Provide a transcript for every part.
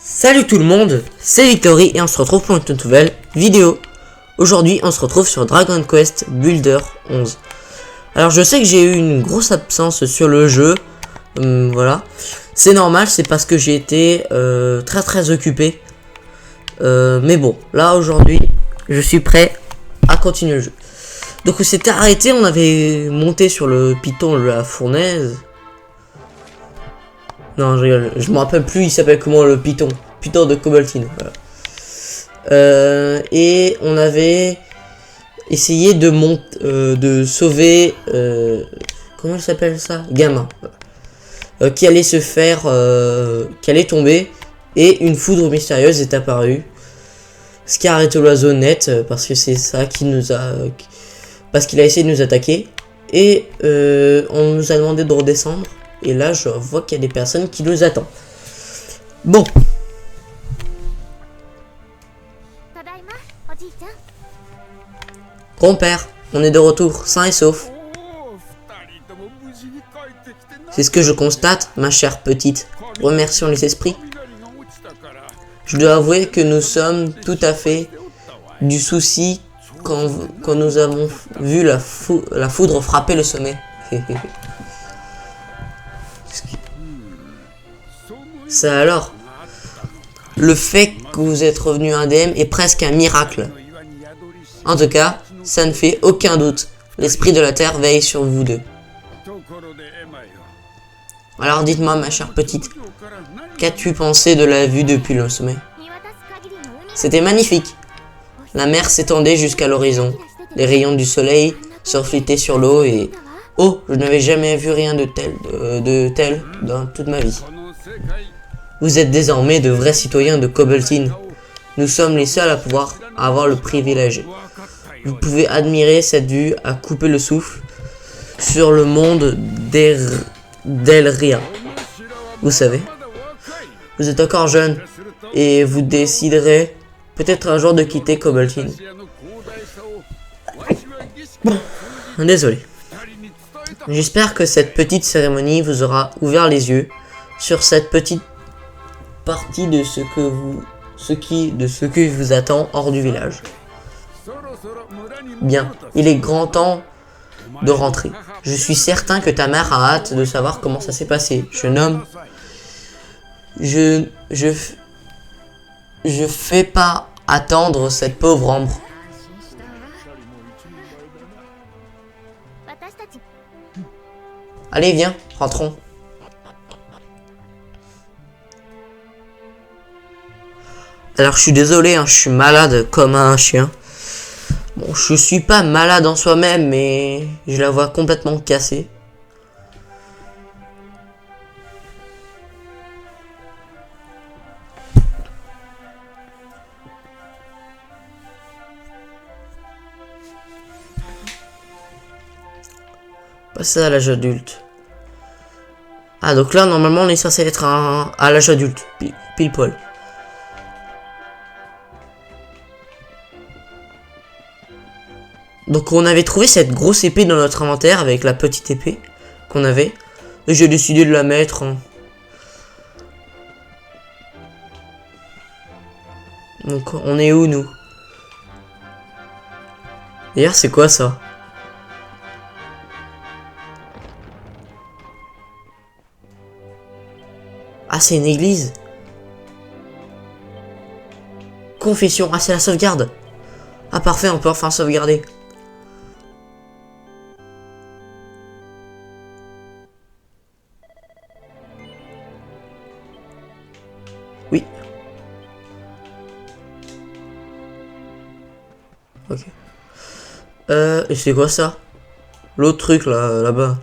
Salut tout le monde, c'est Victory et on se retrouve pour une toute nouvelle vidéo. Aujourd'hui on se retrouve sur Dragon Quest Builder 11. Alors je sais que j'ai eu une grosse absence sur le jeu, voilà. C'est normal, c'est parce que j'ai été très occupé. Mais bon, là aujourd'hui je suis prêt à continuer le jeu. Donc on s'était arrêté, on avait monté sur le Python de la fournaise. Non, je rigole, je me rappelle plus, il s'appelle comment le Python. Python de Cobaltine, voilà. Et on avait essayé de sauver, comment il s'appelle ça, Gamin. Qui allait se faire, qui allait tomber, et une foudre mystérieuse est apparue. Ce qui a arrêté l'oiseau net, parce que c'est ça qui nous a... parce qu'il a essayé de nous attaquer. Et on nous a demandé de redescendre. Et là, je vois qu'il y a des personnes qui nous attendent. Bon. Grand-père, on est de retour, sain et sauf. C'est ce que je constate, ma chère petite. Remercions les esprits. Je dois avouer que nous sommes tout à fait du souci quand nous avons vu la foudre frapper le sommet. Ça alors, le fait que vous êtes revenu indemne est presque un miracle. En tout cas, ça ne fait aucun doute. L'esprit de la terre veille sur vous deux. Alors dites-moi, ma chère petite, qu'as-tu pensé de la vue depuis le sommet? C'était magnifique. La mer s'étendait jusqu'à l'horizon. Les rayons du soleil se reflétaient sur l'eau et... oh, je n'avais jamais vu rien de tel dans toute ma vie. Vous êtes désormais de vrais citoyens de Cobaltine. Nous sommes les seuls à pouvoir avoir le privilège. Vous pouvez admirer cette vue à couper le souffle sur le monde d'Elria. Vous savez, vous êtes encore jeune et vous déciderez peut-être un jour de quitter Cobaltine. Bon, désolé. J'espère que cette petite cérémonie vous aura ouvert les yeux sur cette petite partie de ce qui vous attend hors du village. Bien, il est grand temps de rentrer. Je suis certain que ta mère a hâte de savoir comment ça s'est passé. Jeune homme, je fais pas attendre cette pauvre Ambre. Allez, viens, rentrons. Alors je suis désolé, hein, je suis malade comme un chien. Bon, je suis pas malade en soi-même, mais je la vois complètement cassée. Passer à l'âge adulte. Ah, donc là, normalement, on est censé être à l'âge adulte, pile poil. Donc on avait trouvé cette grosse épée dans notre inventaire avec la petite épée qu'on avait. Et j'ai décidé de la mettre. Hein. Donc on est où nous? D'ailleurs c'est quoi ça? Ah c'est une église. Confession. Ah c'est la sauvegarde. Ah parfait, on peut enfin sauvegarder. Oui. Ok. Et c'est quoi ça? L'autre truc là-bas.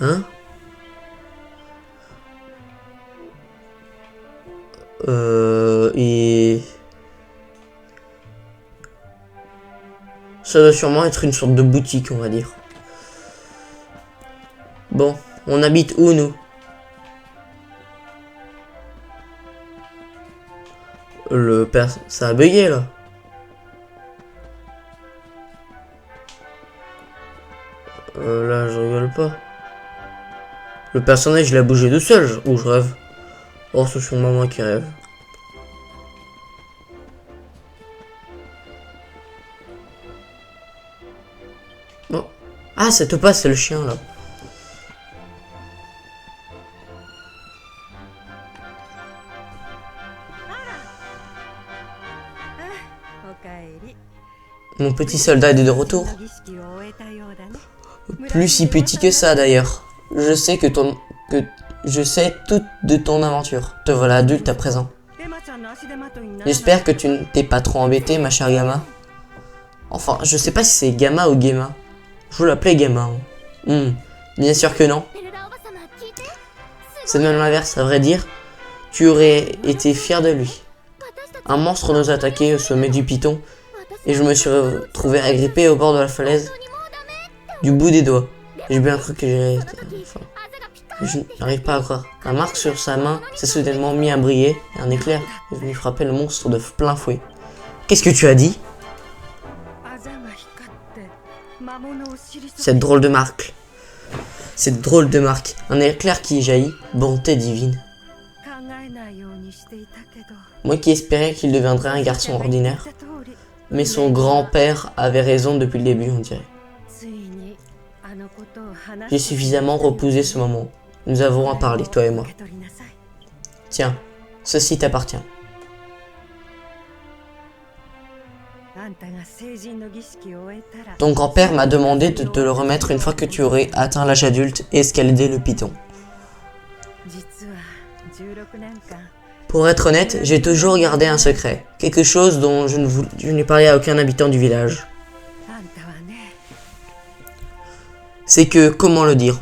Hein? Et... ça doit sûrement être une sorte de boutique, on va dire. Bon, on habite où, nous? Ça a bugué là. Là, je rigole pas. Le personnage, il a bougé tout seul, ou je rêve. Oh, c'est sûrement moi qui rêve. Oh. Ah, cette passe, c'est le chien là. Mon petit soldat est de retour. Plus si petit que ça d'ailleurs. Je sais je sais tout de ton aventure. Te voilà adulte à présent. J'espère que tu ne t'es pas trop embêté, ma chère Gamma. Enfin, je sais pas si c'est Gamma ou Gemma. Je vous l'appelais Gamma. Bien sûr que non. C'est même l'inverse, à vrai dire. Tu aurais été fier de lui. Un monstre nous a attaqué au sommet du piton et je me suis retrouvé agrippé au bord de la falaise du bout des doigts. J'ai bien cru que j'allais... Enfin, je n'arrive pas à croire. La marque sur sa main s'est soudainement mis à briller et un éclair est venu frapper le monstre de plein fouet. Qu'est-ce que tu as dit? Cette drôle de marque. Cette drôle de marque. Un éclair qui jaillit. Bonté divine. Moi qui espérais qu'il deviendrait un garçon ordinaire. Mais son grand-père avait raison depuis le début, on dirait. J'ai suffisamment repoussé ce moment. Nous avons à parler, toi et moi. Tiens, ceci t'appartient. Ton grand-père m'a demandé de te le remettre une fois que tu aurais atteint l'âge adulte et escaladé le piton. Pour être honnête, j'ai toujours gardé un secret. Quelque chose dont je n'ai parlé à aucun habitant du village. C'est que, comment le dire,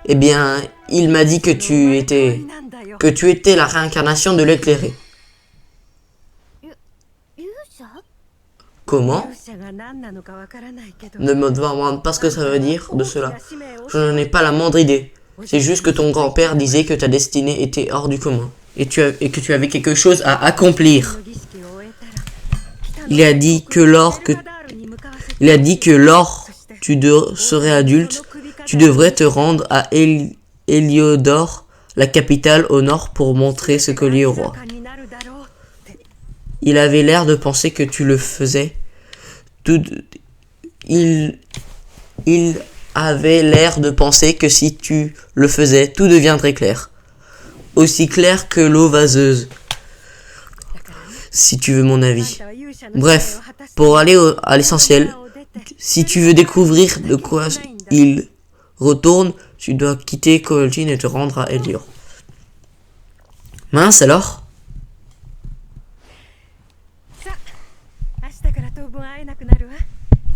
eh bien, il m'a dit que tu étais la réincarnation de l'éclairé. Comment? Ne me demande pas ce que ça veut dire de cela. Je n'en ai pas la moindre idée. C'est juste que ton grand-père disait que ta destinée était hors du commun. Et que tu avais quelque chose à accomplir. Il a dit que lors tu serais adulte, tu devrais te rendre à Héliodore, la capitale au nord, pour montrer ce collier au roi. Il avait l'air de penser que tu le faisais. Il avait l'air de penser que si tu le faisais, tout deviendrait clair. Aussi clair que l'eau vaseuse. Si tu veux mon avis. Bref, pour aller à l'essentiel, si tu veux découvrir de quoi il retourne, tu dois quitter Colgin et te rendre à Elior. Mince alors?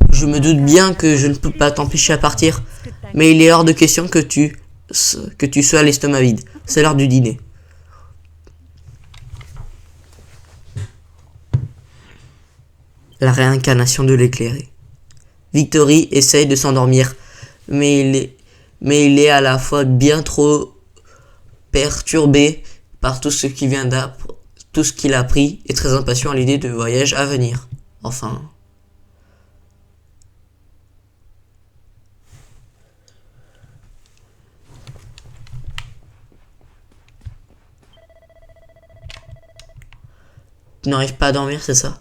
Je me doute bien que je ne peux pas t'empêcher à partir, mais il est hors de question que tu sois l'estomac vide. C'est l'heure du dîner. La réincarnation de l'éclairé. Victory essaye de s'endormir, mais il est à la fois bien trop perturbé par tout ce qu'il a appris et très impatient à l'idée de voyage à venir. Enfin... Tu n'arrives pas à dormir, c'est ça?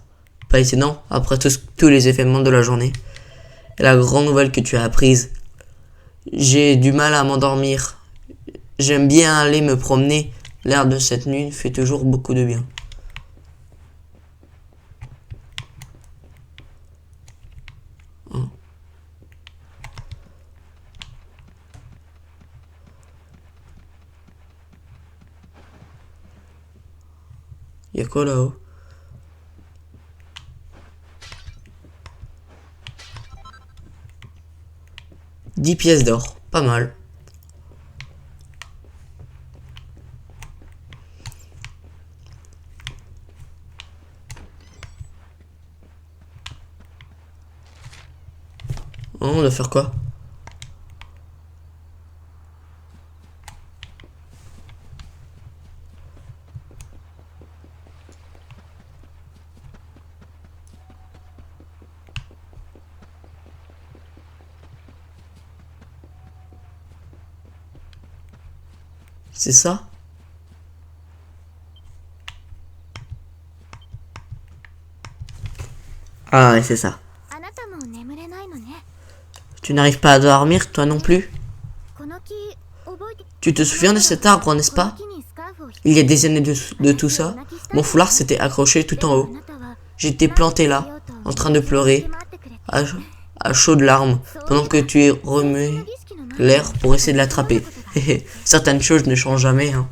Pas étonnant, après tous les événements de la journée. Et la grande nouvelle que tu as apprise. J'ai du mal à m'endormir. J'aime bien aller me promener. L'air de cette nuit fait toujours beaucoup de bien. Oh. Y'a quoi là-haut? « 10 pièces d'or, pas mal. Oh, on doit faire quoi? C'est ça? Ah ouais, c'est ça. Tu n'arrives pas à dormir, toi non plus? Tu te souviens de cet arbre, n'est-ce pas? Il y a des années de tout ça, mon foulard s'était accroché tout en haut. J'étais planté là, en train de pleurer, à chaudes larmes, pendant que tu remuais l'air pour essayer de l'attraper. Certaines choses ne changent jamais, hein.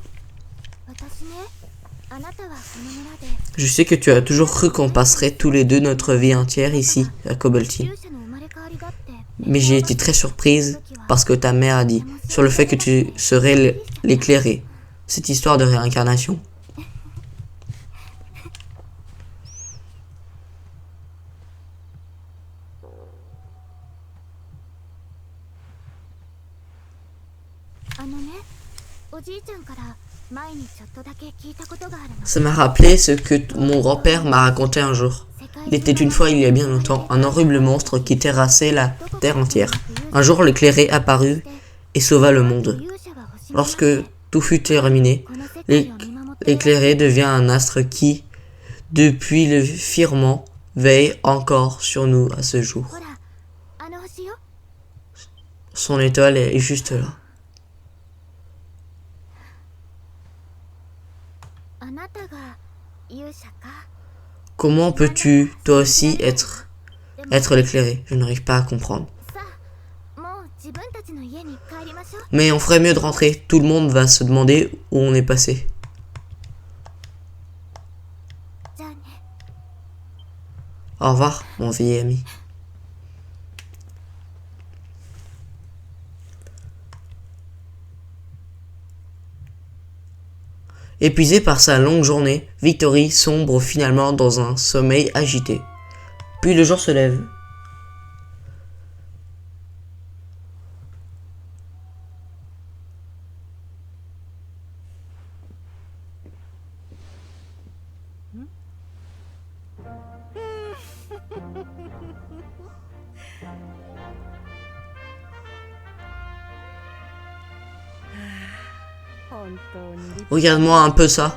Je sais que tu as toujours cru qu'on passerait tous les deux notre vie entière ici, à Cobalt. Mais j'ai été très surprise parce que ta mère a dit sur le fait que tu serais l'éclairé. Cette histoire de réincarnation. Ça m'a rappelé ce que mon grand-père m'a raconté un jour. Il était une fois, il y a bien longtemps, un horrible monstre qui terrassait la terre entière. Un jour, l'éclairé apparut et sauva le monde. Lorsque tout fut terminé, l'éclairé devient un astre qui, depuis le firmament, veille encore sur nous à ce jour. Son étoile est juste là. Comment peux-tu, toi aussi, être l'éclairé? Je n'arrive pas à comprendre. Mais on ferait mieux de rentrer. Tout le monde va se demander où on est passé. Au revoir, mon vieil ami. Épuisée par sa longue journée, Victory sombre finalement dans un sommeil agité. Puis le jour se lève. Regarde-moi un peu ça.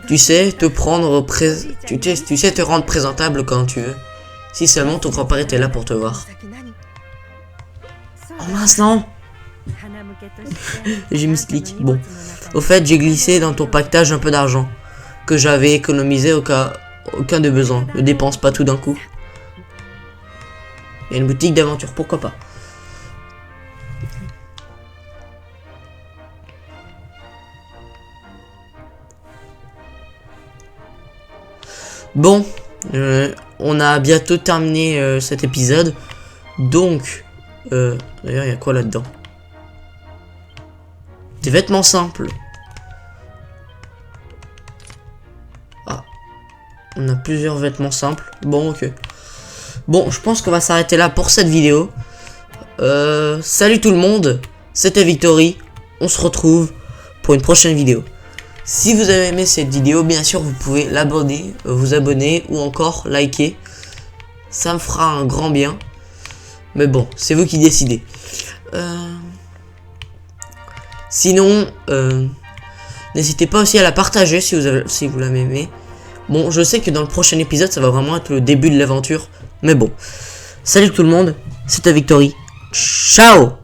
Tu sais te rendre présentable quand tu veux. Si seulement ton grand-père était là pour te voir. Oh mince non. J'ai mis slick. Bon. Au fait, j'ai glissé dans ton pactage un peu d'argent que j'avais économisé au cas de besoin. Ne dépense pas tout d'un coup. Il y a une boutique d'aventure, pourquoi pas. Bon, on a bientôt terminé cet épisode. Donc, d'ailleurs, il y a quoi là-dedans? Des vêtements simples. Ah, on a plusieurs vêtements simples. Bon, ok. Bon, je pense qu'on va s'arrêter là pour cette vidéo. Salut tout le monde, c'était Victory. On se retrouve pour une prochaine vidéo. Si vous avez aimé cette vidéo, bien sûr, vous pouvez vous abonner ou encore liker. Ça me fera un grand bien. Mais bon, c'est vous qui décidez. Sinon, n'hésitez pas aussi à la partager si vous l'avez aimé. Bon, je sais que dans le prochain épisode, ça va vraiment être le début de l'aventure. Mais bon, salut tout le monde, c'était Victory. Ciao!